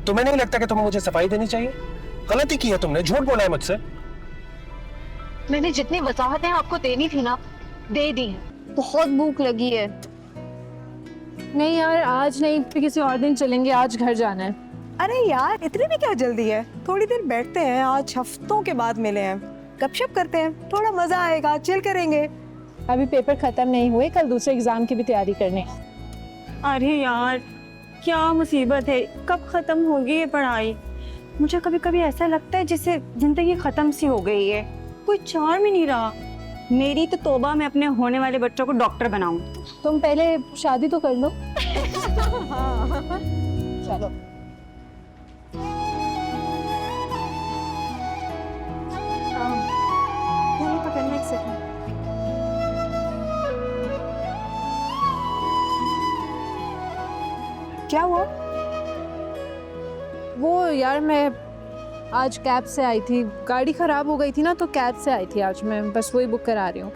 तुम्हें नहीं लगता कि तुम्हें मुझे सफाई देनी चाहिए? गलती की है तुमने, झूठ बोला है मुझसे। मैंने जितनी वजाहतें आपको देनी थी ना, दे दी हैं। बहुत भूख लगी है। नहीं यार, आज नहीं, फिर किसी और दिन चलेंगे, आज घर जाना है। अरे यार, इतनी भी क्या जल्दी है? थोड़ी देर बैठते हैं, आज हफ्तों के बाद मिले हैं, गपशप करते हैं, थोड़ा मजा आएगा, चिल करेंगे। अभी पेपर खत्म नहीं हुए, कल दूसरे एग्जाम की भी तैयारी करनी है। अरे यार, क्या मुसीबत है, कब खत्म होगी ये पढ़ाई? मुझे कभी कभी ऐसा लगता है जैसे जिंदगी खत्म सी हो गई है, कोई चार्म ही नहीं रहा। मेरी तो तौबा, मैं अपने होने वाले बच्चों को डॉक्टर बनाऊं। तुम पहले शादी तो कर लो। चलो। ये पकड़ना, एक सेकंड। क्या हुआ? वो यार, मैं आज कैब से आई थी, गाड़ी खराब हो गई थी ना, तो कैब से आई थी आज मैं, बस वही बुक करा रही हूँ।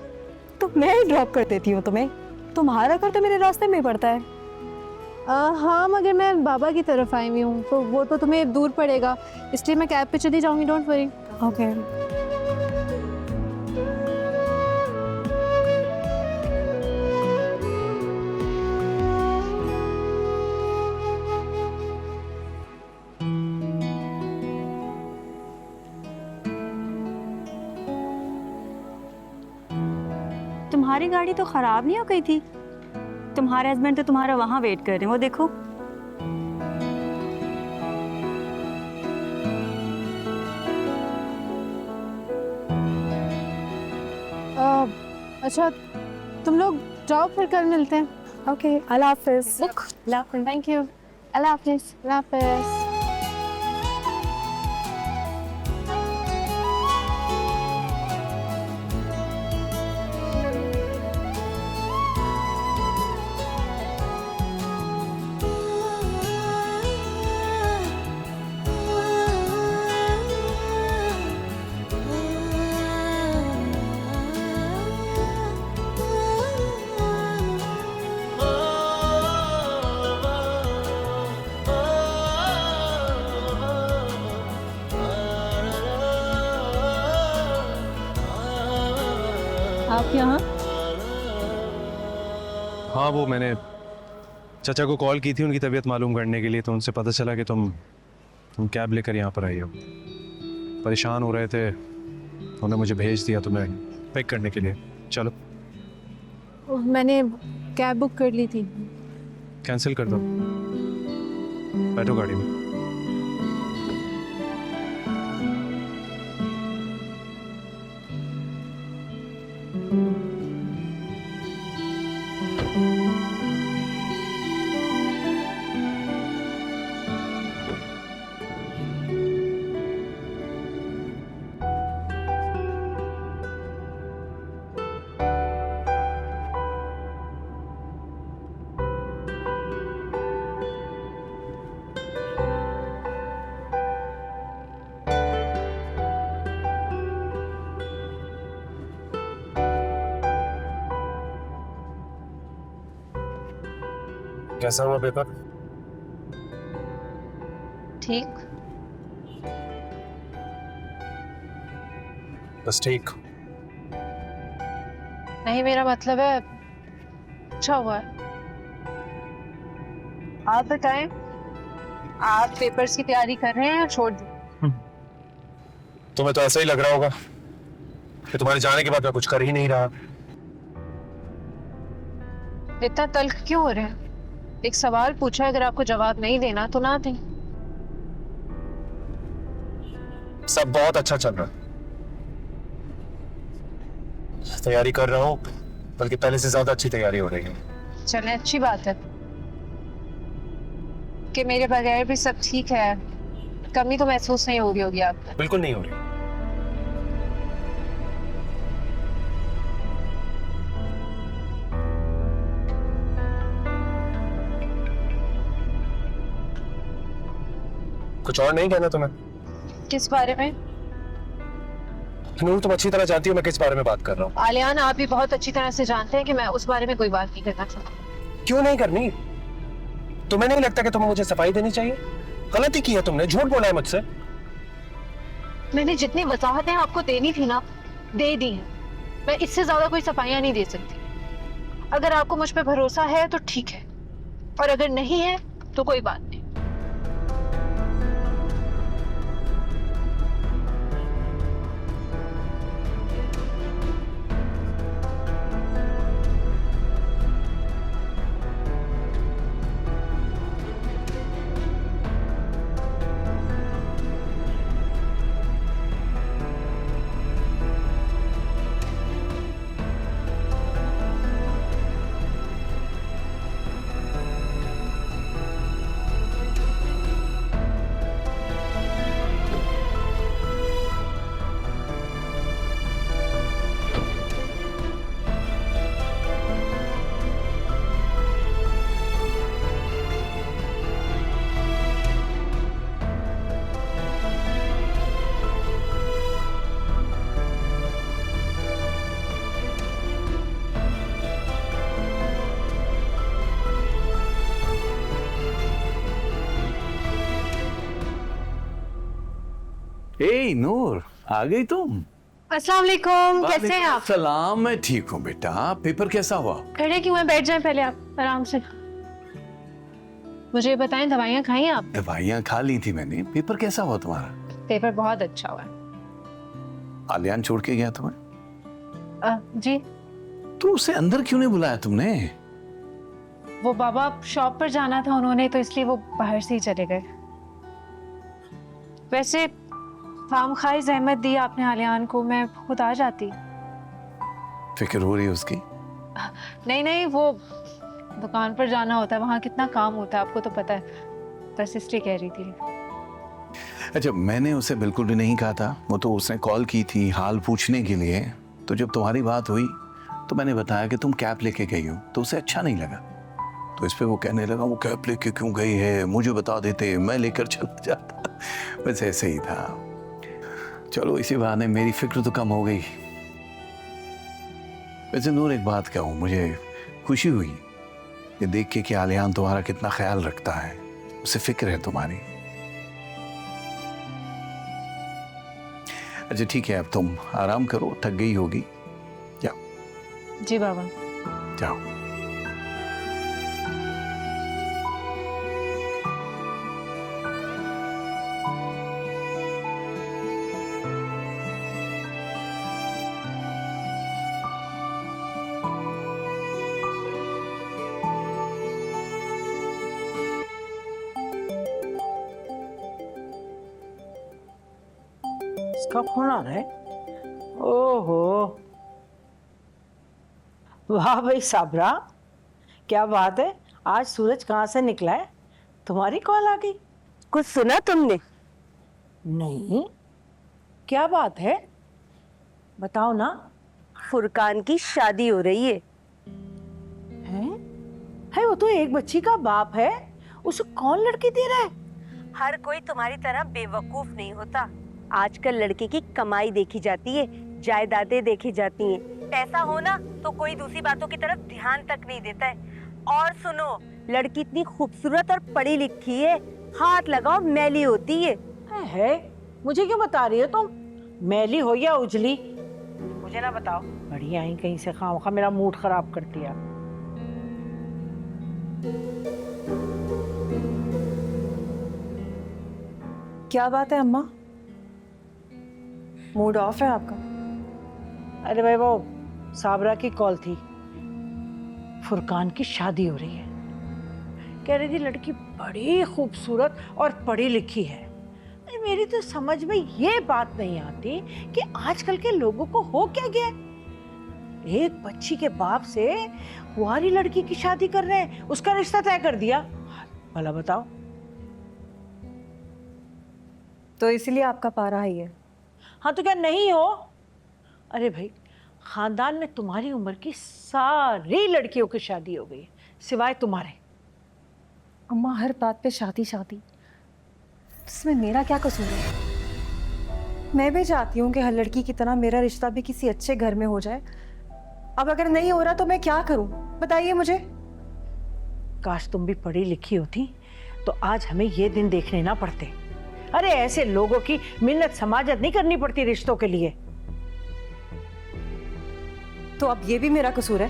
तो मैं ड्रॉप कर देती हूँ तुम्हें, तुम्हारा घर तो मेरे रास्ते में ही पड़ता है। हाँ, मगर मैं बाबा की तरफ आई हुई हूँ, तो वो तो तुम्हें दूर पड़ेगा, इसलिए मैं कैब पे चली जाऊँगी, डोंट वरी। ओके। तुम्हारी गाड़ी तो खराब नहीं हो गई थी? तुम्हारे हस्बैंड तो तुम्हारा वहां वेट कर रहे हैं, वो देखो। अच्छा, तुम लोग जाओ, फिर कल मिलते हैं। ओके, अल्लाह हाफिज। बुक। Thank you. अल्लाह हाफिज। अल्लाह हाफिज। आप यहाँ? हाँ, वो मैंने चाचा को कॉल की थी उनकी तबीयत मालूम करने के लिए, तो उनसे पता चला कि तुम कैब लेकर यहाँ पर आई हो। परेशान हो रहे थे, उन्होंने मुझे भेज दिया तुम्हें पिक करने के लिए। चलो। मैंने कैब बुक कर ली थी। कैंसिल कर दो, बैठो गाड़ी में। कैसा हुआ पेपर? ठीक। बस ठीक? नहीं, मेरा मतलब है अच्छा हुआ है। आप बताएं, आप पेपर्स की तैयारी कर रहे हैं या छोड़ दी? तुम्हें तो ऐसा ही लग रहा होगा कि तुम्हारे जाने के बाद मैं कुछ कर ही नहीं रहा। इतना तल्ख क्यों हो रहे हैं? एक सवाल पूछा, अगर आपको जवाब नहीं देना तो ना दें। सब बहुत अच्छा चल रहा है, तैयारी कर रहा हूँ, बल्कि पहले से ज्यादा अच्छी तैयारी हो रही है। चलें, अच्छी बात है कि मेरे बगैर भी सब ठीक है। कमी तो महसूस नहीं हो रही होगी आपको? बिल्कुल नहीं हो रही। कुछ और नहीं कहना तुम्हें? किस बारे में? नूर, तुम अच्छी तरह जानती हो मैं किस बारे में बात कर रहा हूँ। आलियान, आप भी बहुत अच्छी तरह से जानते हैं कि मैं उस बारे में कोई बात नहीं करना चाहती। क्यों नहीं करनी? तुम्हें नहीं लगता कि तुम्हें मुझे सफाई देनी चाहिए? गलती की है तुमने, झूठ बोला है मुझसे। मैंने जितनी वजाहतें आपको देनी थी ना, दे दी हैं। मैं इससे ज्यादा कोई सफाइयां नहीं दे सकती। अगर आपको मुझ पे भरोसा है तो ठीक है, और अगर नहीं है तो कोई बात नहीं। ए नूर, आ गई तुम? अस्सलाम वालेकुम, कैसे हैं आप? सलाम, मैं ठीक हूँ बेटा। पेपर कैसा हुआ? खड़े क्यों हैं? बैठ जाएं पहले आप आराम से। मुझे बताएं, दवाइयाँ खाई हैं आप? दवाइयाँ खा ली थी मैंने। पेपर कैसा हुआ तुम्हारा? पेपर बहुत अच्छा हुआ है। आलियान छोड़ के गया तुम्हें? जी। तो उसे अंदर क्यों नहीं बुलाया तुमने? वो बाबा शॉप पर जाना था उन्होंने, तो इसलिए वो बाहर से ही चले गए। वैसे फार्म खाई जहमत दी आपने आलियान को, मैं खुद आ जाती। फिक्र हो रही है उसकी? नहीं नहीं, वो दुकान पर जाना होता है, वहाँ कितना काम होता है आपको तो पता है, बस इसलिए कह रही थी। अच्छा, मैंने उसे बिल्कुल भी नहीं कहा था। वो तो उसने कॉल की थी हाल पूछने के लिए। तो जब तुम्हारी बात हुई तो मैंने बताया कि तुम कैब लेके गई हो, तो उसे अच्छा नहीं लगा। तो इस पे वो कहने लगा वो कैब लेके क्यों गई है, मुझे बता देते, मैं लेकर चला जाता। बस ऐसे ही था। चलो इसी बहाने मेरी फिक्र तो कम हो गई। वैसे नूर, एक बात कहूँ, मुझे खुशी हुई ये देख के कि आलियान तुम्हारा कितना ख्याल रखता है, उसे फिक्र है तुम्हारी। अच्छा ठीक है, अब तुम आराम करो, थक गई होगी। जाओ। जी बाबा। जाओ। इसका फोन आ रहा है। ओहो, वाह भाई साबरा, क्या बात है, आज सूरज कहाँ से निकला है? तुम्हारी कॉल आ गई। कुछ सुना तुमने? नहीं, क्या बात है, बताओ ना। फुरकान की शादी हो रही है। हैं? है, वो तो एक बच्ची का बाप है, उसे कौन लड़की दे रहा है? हर कोई तुम्हारी तरह बेवकूफ नहीं होता। आजकल लड़के की कमाई देखी जाती है, जायदादें देखी जाती हैं। पैसा हो ना तो कोई दूसरी बातों की तरफ ध्यान तक नहीं देता है। और सुनो, लड़की इतनी खूबसूरत और पढ़ी लिखी है, हाथ लगाओ मैली होती है। मुझे क्यों बता रही हो तुम? मैली हो या उजली, मुझे ना बताओ। बढ़िया ही कहीं से खामखा मेरा मूड खराब कर दिया। क्या बात है अम्मा, मूड ऑफ है आपका? अरे भाई, वो साबरा की कॉल थी, फुरकान की शादी हो रही है। कह रही थी लड़की बड़ी खूबसूरत और पढ़ी लिखी है। अरे मेरी तो समझ में ये बात नहीं आती कि आजकल के लोगों को हो क्या गया। एक बच्ची के बाप से कुंवारी लड़की की शादी कर रहे हैं, उसका रिश्ता तय कर दिया। भला बताओ। तो इसलिए आपका पारा ही है? हाँ तो क्या नहीं हो? अरे भाई, खानदान में तुम्हारी उम्र की सारी लड़कियों की शादी हो गई सिवाय तुम्हारे। अम्मा, हर बात पे शादी शादी, इसमें मेरा क्या कसूर है? मैं भी चाहती हूँ कि हर लड़की की तरह मेरा रिश्ता भी किसी अच्छे घर में हो जाए। अब अगर नहीं हो रहा तो मैं क्या करूँ, बताइए मुझे। काश तुम भी पढ़ी लिखी होती तो आज हमें ये दिन देखने ना पड़ते। अरे ऐसे लोगों की मिन्नत समाजत नहीं करनी पड़ती रिश्तों के लिए। तो अब ये भी मेरा कसूर है?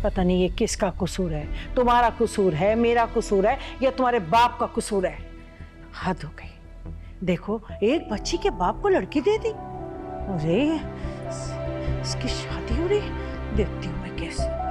पता नहीं ये किसका कसूर है, तुम्हारा कसूर है, मेरा कसूर है, या तुम्हारे बाप का कसूर है। हद हो गई। देखो, एक बच्ची के बाप को लड़की दे दी। अरे इसकी शादी हो रही, देखती हूँ मैं कैसे।